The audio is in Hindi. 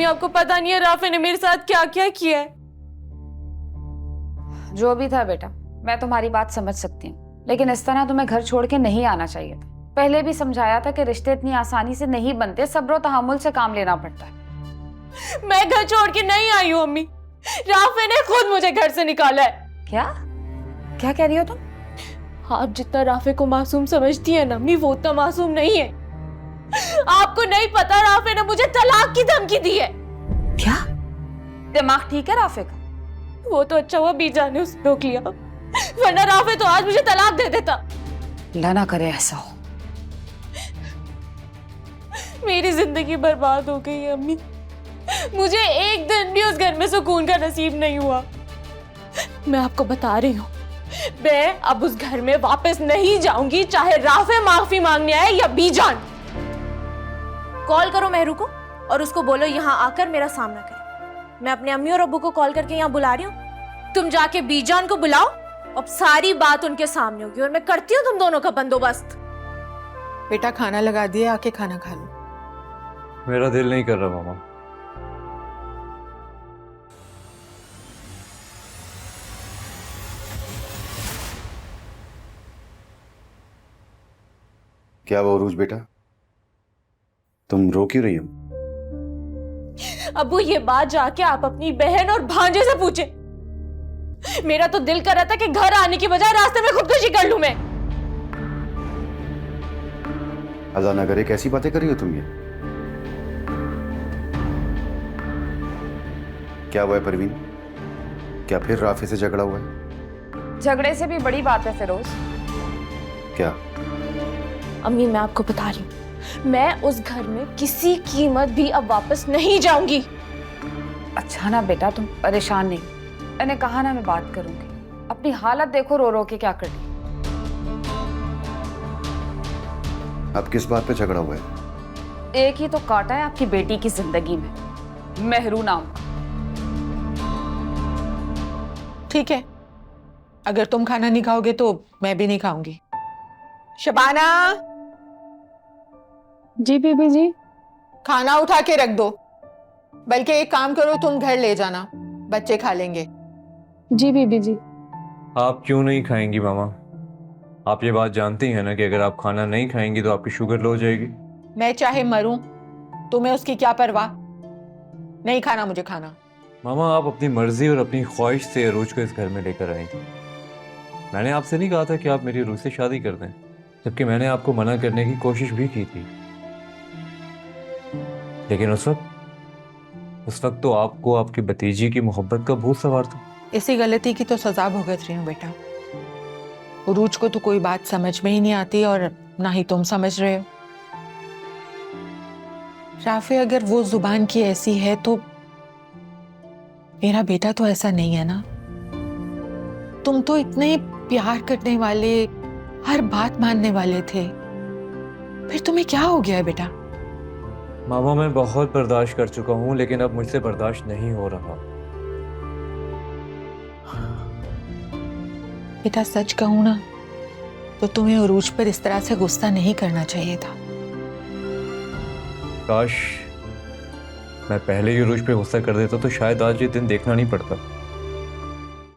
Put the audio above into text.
आपको पता नहीं है राफे ने मेरे साथ क्या क्या किया है। जो भी था बेटा, मैं तुम्हारी बात समझ सकती हूँ, लेकिन इस तरह तुम्हें घर छोड़ के नहीं आना चाहिए था। पहले भी समझाया था कि रिश्ते इतनी आसानी से नहीं बनते, सब्र और तहम्मुल से काम लेना पड़ता है। मैं घर छोड़ के नहीं आई हूँ अम्मी, राफे ने खुद मुझे घर से निकाला है। क्या क्या कह रही हो तुम? आप जितना राफे को मासूम समझती है ना अम्मी, वो उतना मासूम नहीं है। आपको नहीं पता, राफे ने मुझे तलाक की धमकी दी है। क्या दिमाग ठीक है राफे का? वो तो अच्छा हुआ बीजान ने उसे रोक लिया, वरना राफे तो आज मुझे तलाक दे देता। अल्लाह ना करे ऐसा हो। मेरी जिंदगी बर्बाद हो गई है अम्मी, मुझे एक दिन भी उस घर में सुकून का नसीब नहीं हुआ। मैं आपको बता रही हूँ, मैं अब उस घर में वापस नहीं जाऊंगी, चाहे राफे माफी मांगने आए या बीजान। कॉल करो मेहरू को और उसको बोलो यहाँ आकर मेरा सामना करे। मैं अपने अम्मी और अब्बू को कॉल करके यहाँ बुला रही हूँ, तुम जाके बीजान को बुलाओ। अब सारी बात उनके सामने होगी और मैं करती हूँ तुम दोनों का बंदोबस्त। बेटा खाना लगा दिया, आके खाना खा लो। मेरा दिल नहीं कर रहा मामा। क्या वो उरूज बेटा, तुम रो क्यों रही हो? अब्बू ये बात जाके आप अपनी बहन और भांजे से पूछे। मेरा तो दिल कर रहा था कि घर आने की बजाय रास्ते में खुदकुशी कर लूं मैं। अल्लाह ना करे, कैसी बातें कर रही हो तुम ये? क्या हुआ है परवीन? क्या फिर राफे से झगड़ा हुआ है? झगड़े से भी बड़ी बात है फिरोज। क्या? अम्मी मैं आपको बता रही हूँ, मैं उस घर में किसी कीमत भी अब वापस नहीं जाऊंगी। अच्छा ना बेटा, तुम परेशान नहीं, मैंने कहा ना मैं बात करूंगी। अपनी हालत देखो, रो रो के क्या कर रही। अब किस बात पे झगड़ा हुआ है? एक ही तो काटा है आपकी बेटी की जिंदगी में, मेहरू नाम का। ठीक है, अगर तुम खाना नहीं खाओगे तो मैं भी नहीं खाऊंगी। शबाना, जी बीबी जी। खाना उठा के रख दो, बल्कि एक काम करो, तुम घर ले जाना, बच्चे खा लेंगे। जी बीबी जी। आप क्यों नहीं खाएंगी मामा? आप ये बात जानती हैं ना कि अगर आप खाना नहीं खाएंगी तो आपकी शुगर लो हो जाएगी। मैं चाहे मरूं, तुम्हें उसकी क्या परवाह? नहीं खाना मुझे खाना। मामा आप अपनी मर्जी और अपनी ख्वाहिश से अरूज को इस घर में लेकर आई। मैंने आपसे नहीं कहा था कि आप मेरी अरूज से शादी कर दें, जबकि मैंने आपको मना करने की कोशिश भी की थी। लेकिन उस वक्त तो आपको आपकी भतीजी की मोहब्बत का भूत सवार था। इसी गलती की तो सजा भुगत रही हूँ बेटा। उरूज को तो कोई बात समझ में ही नहीं आती और ना ही तुम समझ रहे हो। राफे अगर वो जुबान की ऐसी है तो मेरा बेटा तो ऐसा नहीं है ना। तुम तो इतने प्यार करने वाले, हर बात मानने वाले थे, फिर तुम्हें क्या हो गया है बेटा? मामा मैं बहुत बर्दाश्त कर चुका हूं, लेकिन अब मुझसे बर्दाश्त नहीं हो रहा। बेटा सच कहूं ना तो तुम्हें उरूज पर इस तरह से गुस्सा नहीं करना चाहिए था। काश मैं पहले ही उरूज पे गुस्सा कर देता तो शायद आज ये दिन देखना नहीं पड़ता।